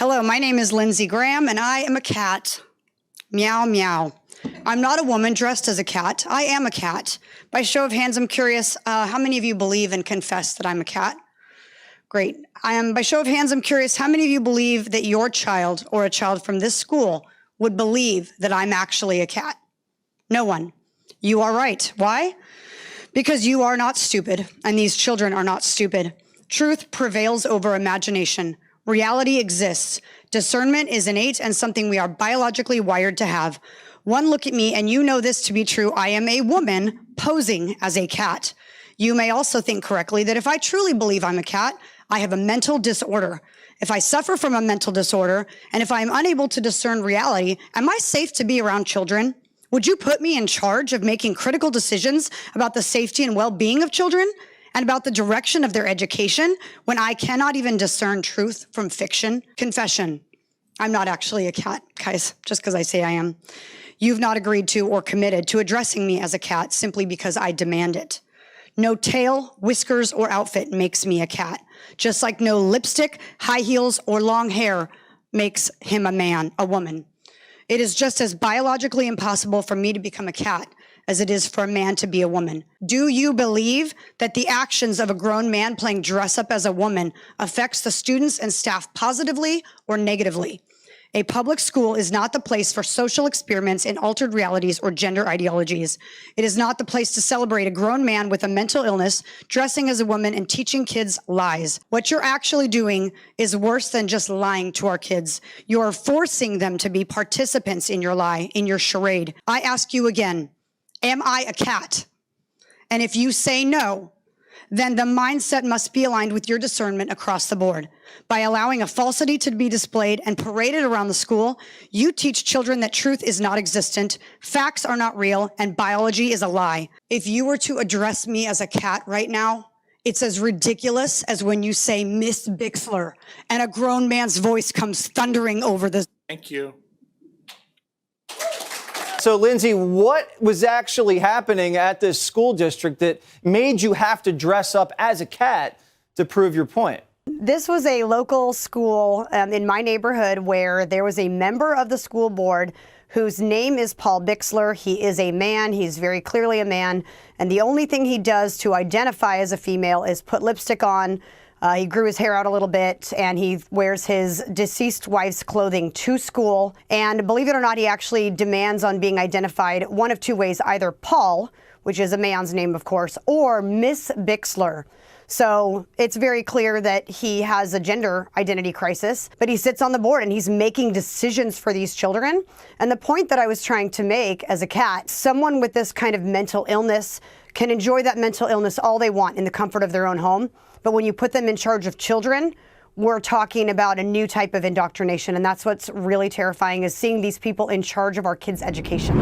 Hello, my name is Lindsey Graham, and I am a cat. Meow, meow. I'm not a woman dressed as a cat. I am a cat. By show of hands, I'm curious, how many of you believe and confess that I'm a cat? Great. By show of hands, I'm curious, how many of you believe that your child or a child from this school would believe that I'm actually a cat? No one. You are right. Why? Because you are not stupid, and these children are not stupid. Truth prevails over imagination. Reality exists. Discernment is innate and something we are biologically wired to have. One look at me and you know this to be true. I am a woman posing as a cat. You may also think correctly that if I truly believe I'm a cat, I have a mental disorder. If I suffer from a mental disorder, and if I am unable to discern reality, am I safe to be around children? Would you put me in charge of making critical decisions about the safety and well-being of children and about the direction of their education when I cannot even discern truth from fiction? Confession. I'm not actually a cat, guys, just because I say I am. You've not agreed to or committed to addressing me as a cat simply because I demand it. No tail, whiskers, or outfit makes me a cat, just like no lipstick, high heels, or long hair makes him a man, a woman. It is just as biologically impossible for me to become a cat as it is for a man to be a woman. Do you believe that the actions of a grown man playing dress up as a woman affects the students and staff positively or negatively? A public school is not the place for social experiments in altered realities or gender ideologies. It is not the place to celebrate a grown man with a mental illness, dressing as a woman and teaching kids lies. What you're actually doing is worse than just lying to our kids. You're forcing them to be participants in your lie, in your charade. I ask you again, am I a cat? And if you say no, then the mindset must be aligned with your discernment across the board. By allowing a falsity to be displayed and paraded around the school, you teach children that truth is not existent, facts are not real, and biology is a lie. If you were to address me as a cat right now, it's as ridiculous as when you say Miss Bixler and a grown man's voice comes thundering over the... Thank you. So, Lindsey, what was actually happening at this school district that made you have to dress up as a cat to prove your point? This was a local school in my neighborhood where there was a member of the school board whose name is Paul Bixler. He is a man. He's very clearly a man. And the only thing he does to identify as a female is put lipstick on. He grew his hair out a little bit, and he wears his deceased wife's clothing to school. And believe it or not, he actually demands on being identified one of two ways, either Paul, which is a man's name, of course, or Miss Bixler. So it's very clear that he has a gender identity crisis, but he sits on the board and he's making decisions for these children. And the point that I was trying to make as a cat, someone with this kind of mental illness can enjoy that mental illness all they want in the comfort of their own home. But when you put them in charge of children, we're talking about a new type of indoctrination. And that's what's really terrifying, is seeing these people in charge of our kids' education.